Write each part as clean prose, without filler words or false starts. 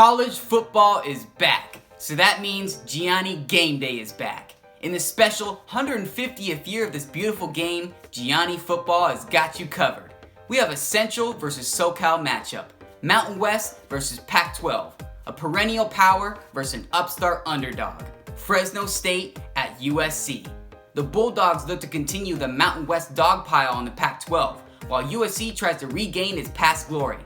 College football is back, so that means Gianni Gameday is back. In the special 150th year of this beautiful game, Gianni Football has got you covered. We have a Central versus SoCal matchup, Mountain West versus Pac-12, a perennial power versus an upstart underdog, Fresno State at USC. The Bulldogs look to continue the Mountain West dogpile on the Pac-12, while USC tries to regain its past glory.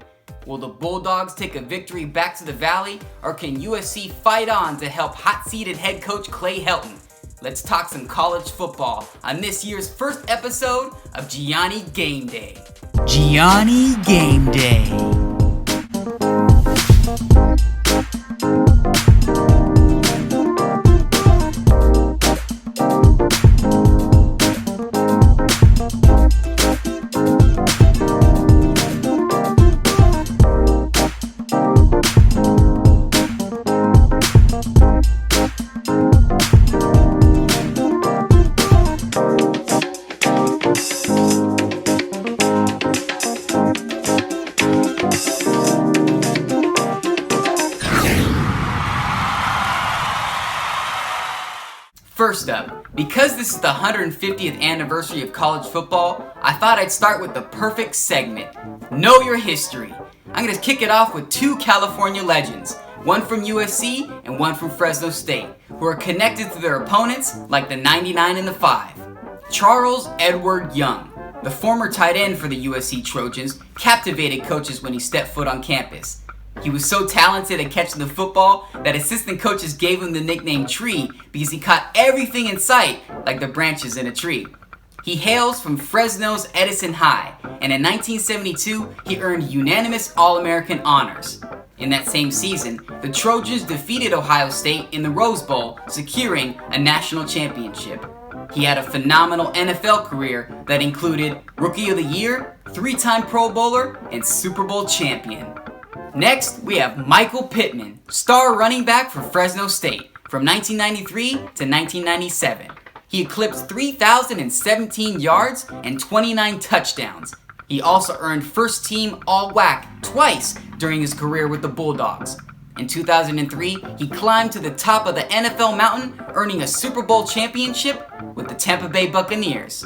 Will the Bulldogs take a victory back to the Valley, or can USC fight on to help hot-seated head coach Clay Helton? Let's talk some college football on this year's first episode of Gianni Gameday. Gianni Gameday. First up, because this is the 150th anniversary of college football, I thought I'd start with the perfect segment, Know Your History. I'm going to kick it off with two California legends, one from USC and one from Fresno State, who are connected to their opponents like the 99 and the 5. Charles Edward Young, the former tight end for the USC Trojans, captivated coaches when he stepped foot on campus. He was so talented at catching the football that assistant coaches gave him the nickname Tree because he caught everything in sight like the branches in a tree. He hails from Fresno's Edison High, and in 1972, he earned unanimous All-American honors. In that same season, the Trojans defeated Ohio State in the Rose Bowl, securing a national championship. He had a phenomenal NFL career that included Rookie of the Year, 3-time Pro Bowler, and Super Bowl champion. Next, we have Michael Pittman, star running back for Fresno State from 1993 to 1997. He eclipsed 3,017 yards and 29 touchdowns. He also earned first-team All-WAC twice during his career with the Bulldogs. In 2003, he climbed to the top of the NFL mountain, earning a Super Bowl championship with the Tampa Bay Buccaneers.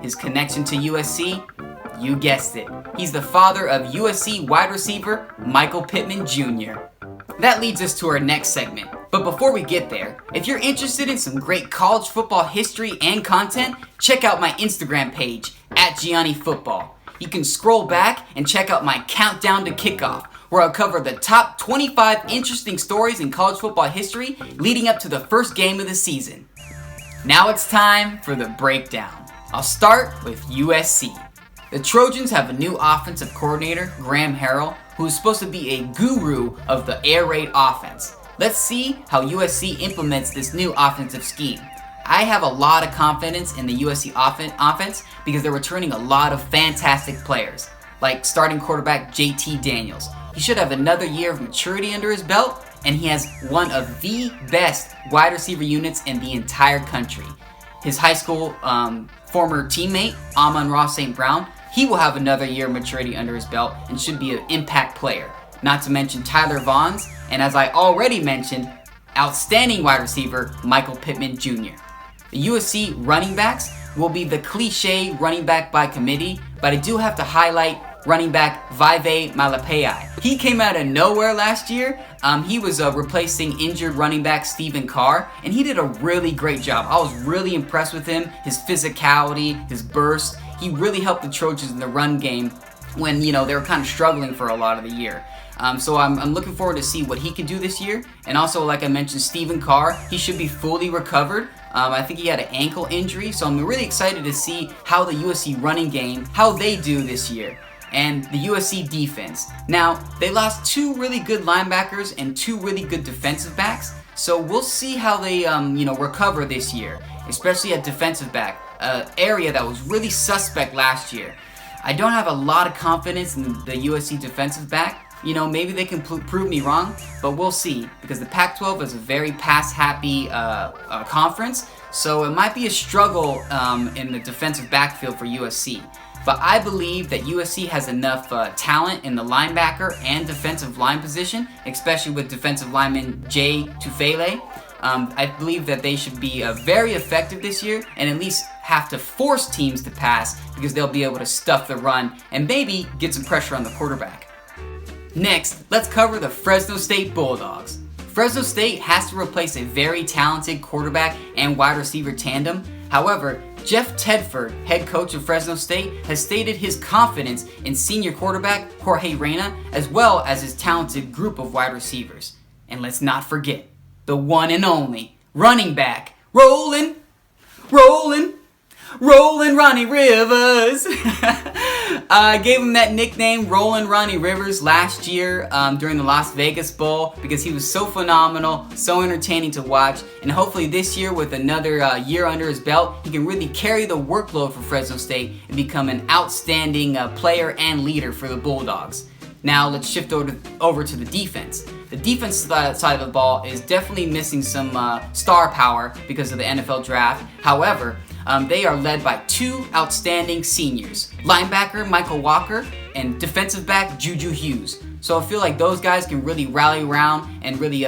His connection to USC? You guessed it. He's the father of USC wide receiver Michael Pittman Jr. That leads us to our next segment. But before we get there, if you're interested in some great college football history and content, check out my Instagram page, @Gianni Football. You can scroll back and check out my countdown to kickoff, where I'll cover the top 25 interesting stories in college football history leading up to the first game of the season. Now it's time for the breakdown. I'll start with USC. The Trojans have a new offensive coordinator, Graham Harrell, who is supposed to be a guru of the air raid offense. Let's see how USC implements this new offensive scheme. I have a lot of confidence in the USC offense because they're returning a lot of fantastic players, like starting quarterback JT Daniels. He should have another year of maturity under his belt, and he has one of the best wide receiver units in the entire country. His high school former teammate, Amon-Ra St. Brown, he will have another year of maturity under his belt and should be an impact player. Not to mention Tyler Vaughns, and as I already mentioned, outstanding wide receiver Michael Pittman Jr. The USC running backs will be the cliche running back by committee, but I do have to highlight running back Vaive Malapai. He came out of nowhere last year. He was replacing injured running back Stephen Carr, and he did a really great job. I was really impressed with him, his physicality, his burst. He really helped the Trojans in the run game when, they were kind of struggling for a lot of the year. So I'm looking forward to see what he can do this year. And also, like I mentioned, Stephen Carr, he should be fully recovered. I think he had an ankle injury, so I'm really excited to see how the USC running game, how they do this year. And the USC defense. Now, they lost two really good linebackers and two really good defensive backs, so we'll see how they recover this year, especially at defensive back, an area that was really suspect last year. I don't have a lot of confidence in the USC defensive back. Maybe they can prove me wrong, but we'll see, because the Pac-12 is a very pass-happy conference, so it might be a struggle in the defensive backfield for USC. but I believe that USC has enough talent in the linebacker and defensive line position, especially with defensive lineman Jay Tufele. I believe that they should be very effective this year and at least have to force teams to pass because they'll be able to stuff the run and maybe get some pressure on the quarterback. Next, let's cover the Fresno State Bulldogs. Fresno State has to replace a very talented quarterback and wide receiver tandem. However, Jeff Tedford, head coach of Fresno State, has stated his confidence in senior quarterback Jorge Reyna as well as his talented group of wide receivers. And let's not forget, the one and only running back, Rollin' Ronnie Rivers. I gave him that nickname, Rollin' Ronnie Rivers, last year during the Las Vegas Bowl because he was so phenomenal, so entertaining to watch, and hopefully this year with another year under his belt, he can really carry the workload for Fresno State and become an outstanding player and leader for the Bulldogs. Now let's shift over to the defense. The defense side of the ball is definitely missing some star power because of the NFL draft. However, they are led by two outstanding seniors, linebacker Michael Walker and defensive back Juju Hughes. So I feel like those guys can really rally around and really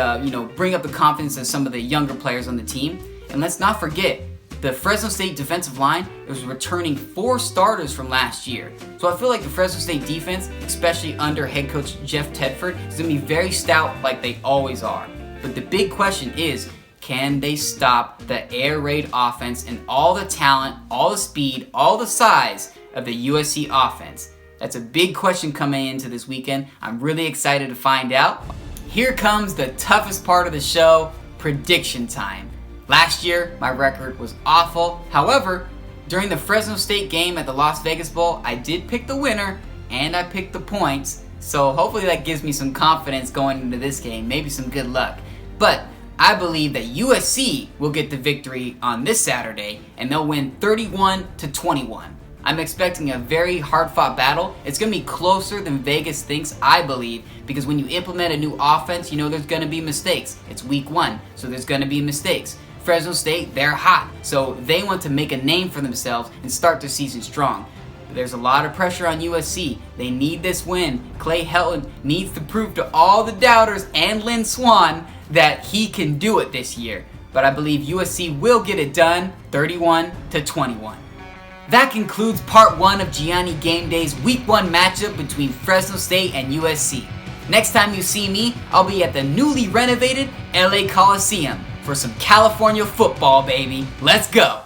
bring up the confidence of some of the younger players on the team. And let's not forget, the Fresno State defensive line is returning 4 starters from last year. So I feel like the Fresno State defense, especially under head coach Jeff Tedford, is going to be very stout like they always are. But the big question is, can they stop the air raid offense and all the talent, all the speed, all the size of the USC offense? That's a big question coming into this weekend. I'm really excited to find out. Here comes the toughest part of the show, prediction time. Last year, my record was awful. However, during the Fresno State game at the Las Vegas Bowl, I did pick the winner and I picked the points. So hopefully that gives me some confidence going into this game, maybe some good luck. But I believe that USC will get the victory on this Saturday and they'll win 31-21. I'm expecting a very hard-fought battle. It's going to be closer than Vegas thinks, I believe, because when you implement a new offense, there's going to be mistakes. It's week 1, so there's going to be mistakes. Fresno State, they're hot, so they want to make a name for themselves and start their season strong. There's a lot of pressure on USC. They need this win. Clay Helton needs to prove to all the doubters and Lynn Swann that he can do it this year. But I believe USC will get it done, 31-21. That concludes part 1 of Gianni Gameday's Week 1 matchup between Fresno State and USC. Next time you see me, I'll be at the newly renovated LA Coliseum for some California football, baby. Let's go!